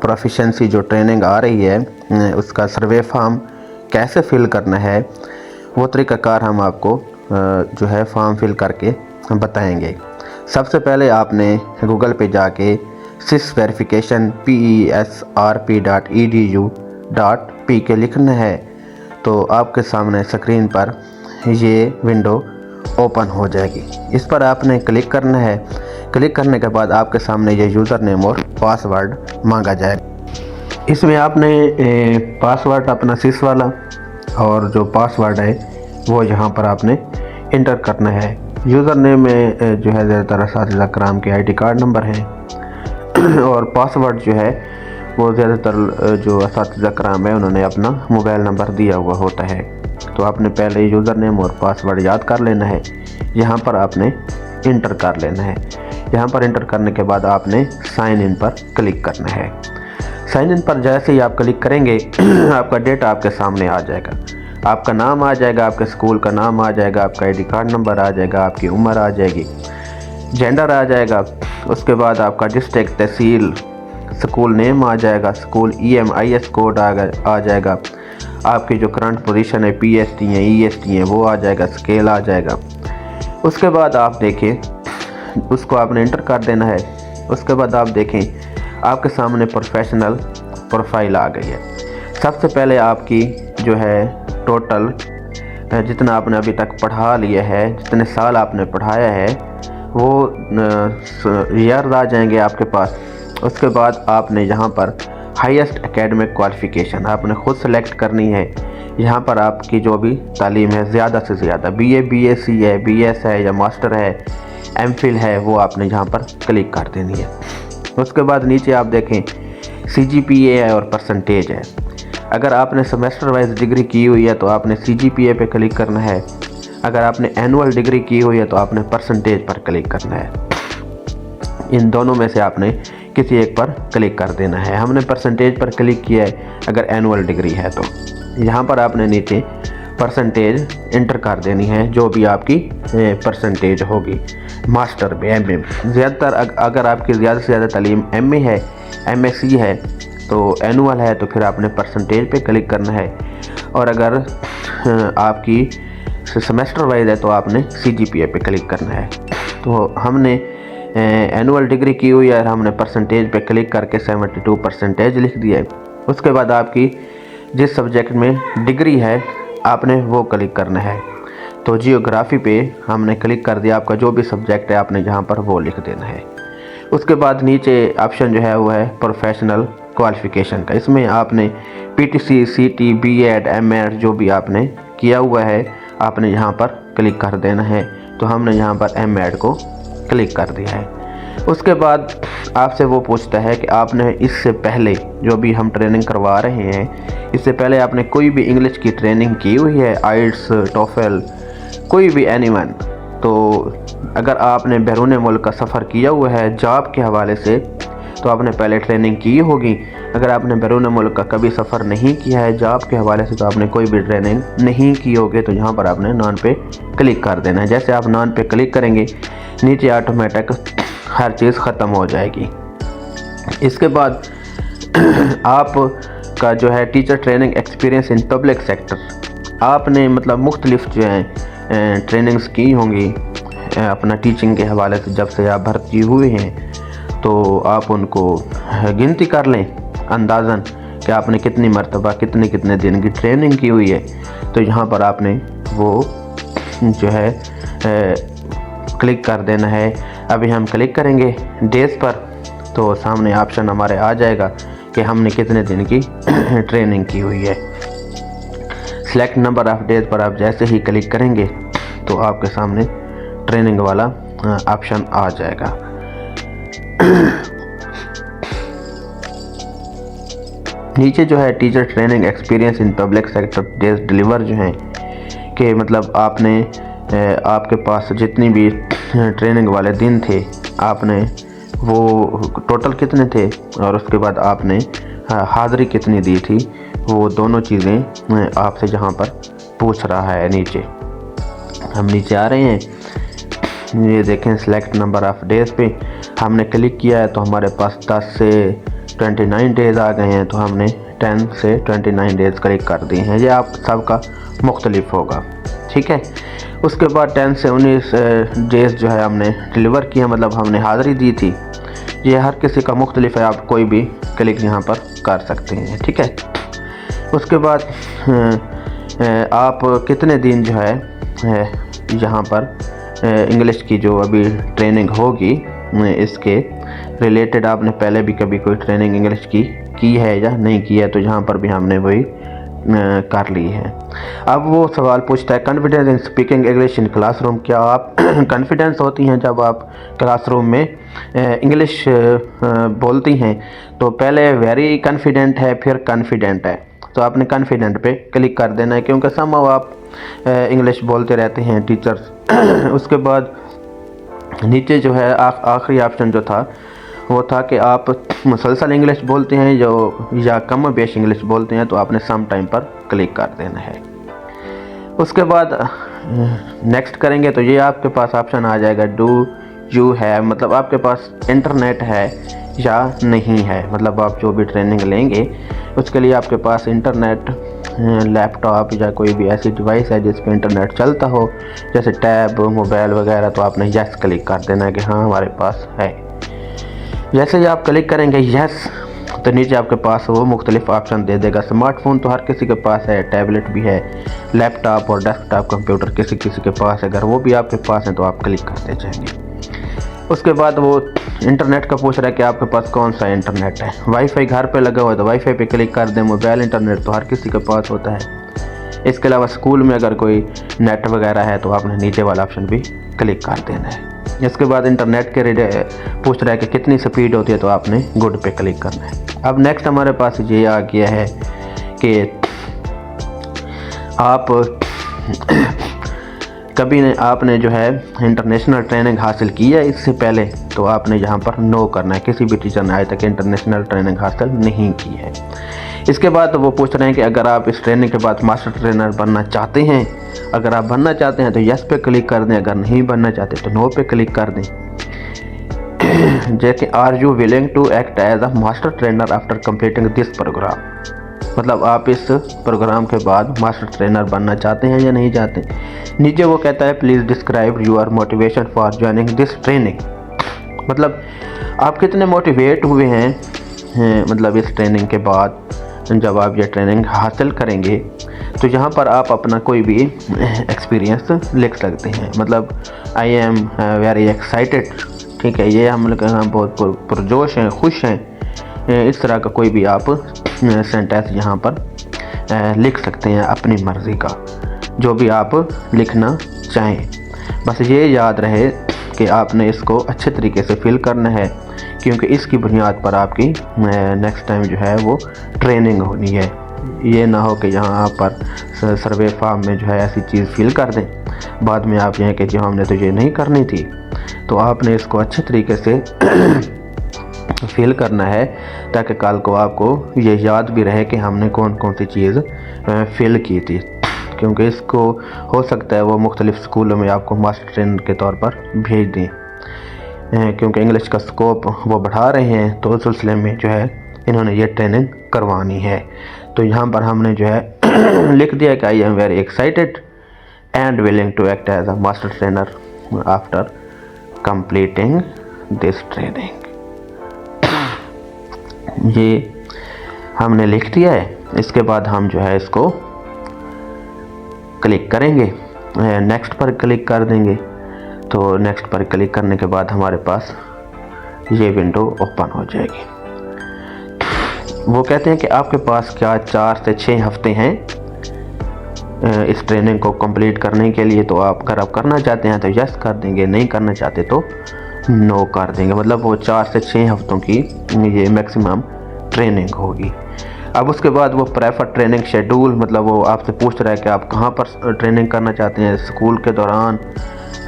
Proficiency जो training आ रही है उसका सर्वे फॉर्म कैसे फिल करना है वो तरीक़ाकार हम आपको जो है फॉर्म फिल करके बताएंगे। सबसे पहले आपने गूगल पे जाके सिस वेरिफिकेशन PESRP.edu.pk लिखना है तो आपके सामने स्क्रीन पर ये विंडो ओपन हो जाएगी। इस पर आपने क्लिक करना है। क्लिक करने के बाद आपके सामने ये यूज़र नेम और पासवर्ड मांगा जाएगा। इसमें आपने पासवर्ड अपना सिस वाला और जो पासवर्ड है वो यहाँ पर आपने इंटर करना है। यूज़र नेम में जो है ज़्यादातर असातिज़ा कराम के ID कार्ड नंबर हैं और पासवर्ड जो है वो ज़्यादातर जो असातिज़ा कराम है उन्होंने अपना मोबाइल नंबर दिया हुआ होता है। तो आपने पहले यूज़र नेम और पासवर्ड याद कर लेना है। यहाँ पर आपने इंटर कर लेना है। यहाँ पर इंटर करने के बाद आपने साइन इन पर क्लिक करना है। साइन इन पर जैसे ही आप क्लिक करेंगे आपका डेटा आपके सामने आ जाएगा। आपका नाम आ जाएगा, आपके स्कूल का नाम आ जाएगा, आपका ID कार्ड नंबर आ जाएगा, आपकी उम्र आ जाएगी, जेंडर आ जाएगा। उसके बाद आपका डिस्ट्रिक्ट, तहसील, स्कूल नेम आ जाएगा, स्कूल EMIS कोड आ जाएगा, आपकी जो करंट पोजीशन है PST है EST है वो आ जाएगा, स्केल आ जाएगा। उसके बाद आप देखें उसको आपने इंटर कर देना है। उसके बाद आप देखें आपके सामने प्रोफेशनल प्रोफाइल आ गई है। सबसे पहले आपकी जो है टोटल जितना आपने अभी तक पढ़ा लिया है, जितने साल आपने पढ़ाया है वो ईयर्स आ जाएंगे आपके पास। उसके बाद आपने यहाँ पर हाईएस्ट एकेडमिक क्वालिफ़िकेशन आपने खुद सेलेक्ट करनी है। यहाँ पर आपकी जो भी तालीम है ज़्यादा से ज़्यादा BA BSc है, BS है या मास्टर है, MPhil है, वो आपने यहाँ पर क्लिक कर देनी है। उसके बाद नीचे आप देखें CGPA है और परसेंटेज है। अगर आपने सेमेस्टर वाइज डिग्री की हुई है तो आपने CGPA पे क्लिक करना है। अगर आपने एनुअल डिग्री की हुई है तो आपने परसेंटेज पर क्लिक करना है। इन दोनों में से आपने किसी एक पर क्लिक कर देना है। हमने परसेंटेज पर क्लिक किया है अगर एनुअल डिग्री है तो। यहाँ पर आपने नीचे परसेंटेज इंटर कर देनी है जो भी आपकी परसेंटेज होगी। मास्टर में MA ज़्यादातर अगर आपकी ज़्यादा से ज़्यादा तालीम MA है, MSc है तो एनुअल है तो फिर आपने परसेंटेज पे क्लिक करना है। और अगर आपकी सेमेस्टर वाइज है तो आपने CGPA पे क्लिक करना है। तो हमने एनुअल डिग्री की हुई है और हमने परसेंटेज पे क्लिक करके 72% लिख दिया है। उसके बाद आपकी जिस सब्जेक्ट में डिग्री है आपने वो क्लिक करना है। तो जियोग्राफी पे हमने क्लिक कर दिया। आपका जो भी सब्जेक्ट है आपने जहाँ पर वो लिख देना है। उसके बाद नीचे ऑप्शन जो है वो है प्रोफेशनल क्वालिफ़िकेशन का। इसमें आपने PTC, CT, B.Ed, M.Ed जो भी आपने किया हुआ है आपने यहाँ पर क्लिक कर देना है। तो हमने यहाँ पर M.Ed को क्लिक कर दिया है। उसके बाद आपसे वो पूछता है कि आपने इससे पहले जो भी हम ट्रेनिंग करवा रहे हैं इससे पहले आपने कोई भी इंग्लिश की ट्रेनिंग की हुई है, IELTS, TOEFL, कोई भी एनीवन। तो अगर आपने बैरून मुल्क का सफ़र किया हुआ है जॉब के हवाले से तो आपने पहले ट्रेनिंग की होगी। अगर आपने बैरून मुल्क का कभी सफ़र नहीं किया है जॉब के हवाले से तो आपने कोई भी ट्रेनिंग नहीं की होगी। तो यहाँ पर आपने नॉन पे क्लिक कर देना है। जैसे आप नॉन पे क्लिक करेंगे नीचे ऑटोमेटिक हर चीज़ ख़त्म हो जाएगी। इसके बाद आपका जो है teacher training experience in public sector आपने मतलब मुख्तलिफ जो हैं ट्रेनिंग्स की होंगी अपना टीचिंग के हवाले से। जब से आप भर्ती हुए हैं तो आप उनको गिनती कर लें अंदाज़न कि आपने कितनी मरतबा कितने दिन की ट्रेनिंग की हुई है। तो यहाँ पर आपने वो जो है क्लिक कर देना है। अभी हम क्लिक करेंगे डेज पर तो सामने ऑप्शन हमारे आ जाएगा कि हमने कितने दिन की ट्रेनिंग की हुई है। सेलेक्ट नंबर ऑफ डेज पर आप जैसे ही क्लिक करेंगे तो आपके सामने ट्रेनिंग वाला ऑप्शन आ जाएगा। नीचे जो है teacher training experience in public sector days deliver जो हैं कि मतलब आपने आपके पास जितनी भी ट्रेनिंग वाले दिन थे आपने वो टोटल कितने थे और उसके बाद आपने हाज़िरी कितनी दी थी वो दोनों चीज़ें आपसे जहाँ पर पूछ रहा है। नीचे हम नीचे आ रहे हैं, ये देखें सिलेक्ट नंबर ऑफ़ डेज़ पे हमने क्लिक किया है तो हमारे पास 10 से 29 डेज़ आ गए हैं, तो हमने 10 से 29 डेज़ क्लिक कर दिए हैं। ये आप सबका मुख्तलिफ होगा, ठीक है। उसके बाद 10 से 19 डेज़ जो है हमने डिलीवर किया, मतलब हमने हाज़िरी दी थी। ये हर किसी का मुख्तलिफ है, आप कोई भी क्लिक यहाँ पर कर सकते हैं, ठीक है। उसके बाद आप कितने दिन जो है यहाँ पर इंग्लिश की जो अभी ट्रेनिंग होगी, इसके रिलेटेड आपने पहले भी कभी कोई ट्रेनिंग इंग्लिश की है या नहीं की है, तो यहाँ पर भी हमने वही कर ली है। अब वो सवाल पूछता है confidence in speaking English in classroom. क्या आप कॉन्फिडेंस होती हैं जब आप क्लासरूम में इंग्लिश बोलती हैं? तो पहले वेरी कॉन्फिडेंट है, फिर कॉन्फिडेंट है, तो आपने कॉन्फिडेंट पे क्लिक कर देना है, क्योंकि समहाउ आप इंग्लिश बोलते रहते हैं टीचर्स। उसके बाद नीचे जो है आखिरी ऑप्शन जो था वो था कि आप मुसलसल इंग्लिश बोलते हैं या कम बेश इंग्लिश बोलते हैं, तो आपने सम टाइम पर क्लिक कर देना है। उसके बाद नेक्स्ट करेंगे तो ये आपके पास ऑप्शन आ जाएगा डू यू हैव, मतलब आपके पास इंटरनेट है या नहीं है। मतलब आप जो भी ट्रेनिंग लेंगे उसके लिए आपके पास इंटरनेट, लैपटॉप या कोई भी ऐसी डिवाइस है जिस पे इंटरनेट चलता हो, जैसे टैब, मोबाइल वगैरह, तो आपने यस क्लिक कर देना है कि हाँ हमारे पास है। जैसे ही आप क्लिक करेंगे यस, तो नीचे आपके पास वो मुख्तलिफ ऑप्शन दे देगा। स्मार्टफोन तो हर किसी के पास है, टैबलेट भी है, लैपटॉप और डेस्कटॉप कंप्यूटर किसी किसी के पास है। अगर वो भी आपके पास है तो आप क्लिक करते जाएंगे। उसके बाद वो इंटरनेट का पूछ रहा है कि आपके पास कौन सा इंटरनेट है। वाईफाई घर पे लगा हुआ है तो वाईफाई पे क्लिक कर दें। मोबाइल इंटरनेट तो हर किसी के पास होता है। इसके अलावा स्कूल में अगर कोई नेट वगैरह है तो आपने नीचे वाला ऑप्शन भी क्लिक कर देना है। इसके बाद इंटरनेट के पूछ रहा है कि कितनी स्पीड होती है, तो आपने गुड पे क्लिक करना है। अब नेक्स्ट हमारे पास ये आ गया है कि आप कभी आपने जो है इंटरनेशनल ट्रेनिंग हासिल की है इससे पहले, तो आपने यहाँ पर नो करना है। किसी भी टीचर ने आज तक इंटरनेशनल ट्रेनिंग हासिल नहीं की है। इसके बाद वो पूछ रहे हैं कि अगर आप इस ट्रेनिंग के बाद मास्टर ट्रेनर बनना चाहते हैं, अगर आप बनना चाहते हैं तो यस पे क्लिक कर दें, अगर नहीं बनना चाहते तो नो पे क्लिक कर दें। जैसे are you willing to act as a master trainer after completing this programme, मतलब आप इस प्रोग्राम के बाद मास्टर ट्रेनर बनना चाहते हैं या नहीं चाहते। नीचे वो कहता है please describe your motivation for joining this training, मतलब आप कितने मोटिवेट हुए हैं मतलब इस ट्रेनिंग के बाद जब आप ये ट्रेनिंग हासिल करेंगे। तो यहाँ पर आप अपना कोई भी एक्सपीरियंस लिख सकते हैं। मतलब आई एम वेरी एक्साइटेड, ठीक है, ये हम लोग बहुत पुरजोश हैं, खुश हैं, इस तरह का कोई भी आप सेंटेंस यहाँ पर लिख सकते हैं अपनी मर्ज़ी का, जो भी आप लिखना चाहें। बस ये याद रहे कि आपने इसको अच्छे तरीके से फिल करना है, क्योंकि इसकी बुनियाद पर आपकी नेक्स्ट टाइम जो है वो ट्रेनिंग होनी है। ये ना हो कि यहाँ पर सर्वे फॉर्म में जो है ऐसी चीज़ फिल कर दें, बाद में आप ये कि जो हमने तो ये नहीं करनी थी। तो आपने इसको अच्छे तरीके से फिल करना है, ताकि कल को आपको ये याद भी रहे कि हमने कौन कौन सी चीज़ फिल की थी। क्योंकि इसको हो सकता है वो मुख्तलिफ़ स्कूलों में आपको मास्टर ट्रेनर के तौर पर भेज दें, क्योंकि इंग्लिश का स्कोप वो बढ़ा रहे हैं, तो उस सिलसिले में जो है इन्होंने ये ट्रेनिंग करवानी है। तो यहाँ पर हमने जो है लिख दिया कि I am very excited and willing to act as a master trainer after completing this training. ये हमने लिख दिया है। इसके बाद हम जो है इसको क्लिक करेंगे, नेक्स्ट पर क्लिक कर देंगे। तो नेक्स्ट पर क्लिक करने के बाद हमारे पास ये विंडो ओपन हो जाएगी। वो कहते हैं कि आपके पास क्या 4 से 6 हफ्ते हैं इस ट्रेनिंग को कंप्लीट करने के लिए। तो अगर आप करना चाहते हैं तो यस कर देंगे, नहीं करना चाहते तो नो कर देंगे। मतलब वो 4 से 6 हफ्तों की ये मैक्सिमम ट्रेनिंग होगी। अब उसके बाद वो प्रेफर ट्रेनिंग शेड्यूल, मतलब वो आपसे पूछ रहा है कि आप कहाँ पर ट्रेनिंग करना चाहते हैं, स्कूल के दौरान,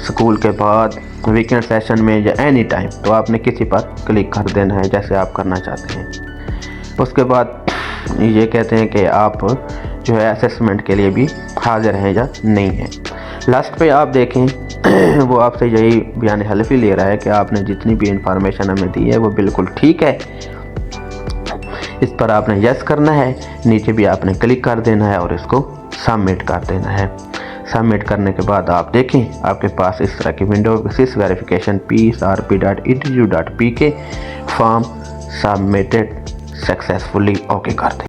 स्कूल के बाद, वीकेंड सेशन में या एनी टाइम। तो आपने किसी पर क्लिक कर देना है जैसे आप करना चाहते हैं। उसके बाद ये कहते हैं कि आप जो है असेसमेंट के लिए भी हाजिर हैं या नहीं हैं। लास्ट पे आप देखें वो आपसे यही बयान हल्फी ले रहा है कि आपने जितनी भी इंफॉर्मेशन हमें दी है वो बिल्कुल ठीक है, इस पर आपने यस करना है, नीचे भी आपने क्लिक कर देना है और इसको सबमिट कर देना है। सबमिट करने के बाद आप देखें आपके पास इस तरह की विंडो सिस verification psrp.edu.pk form submitted successfully okay कर दें।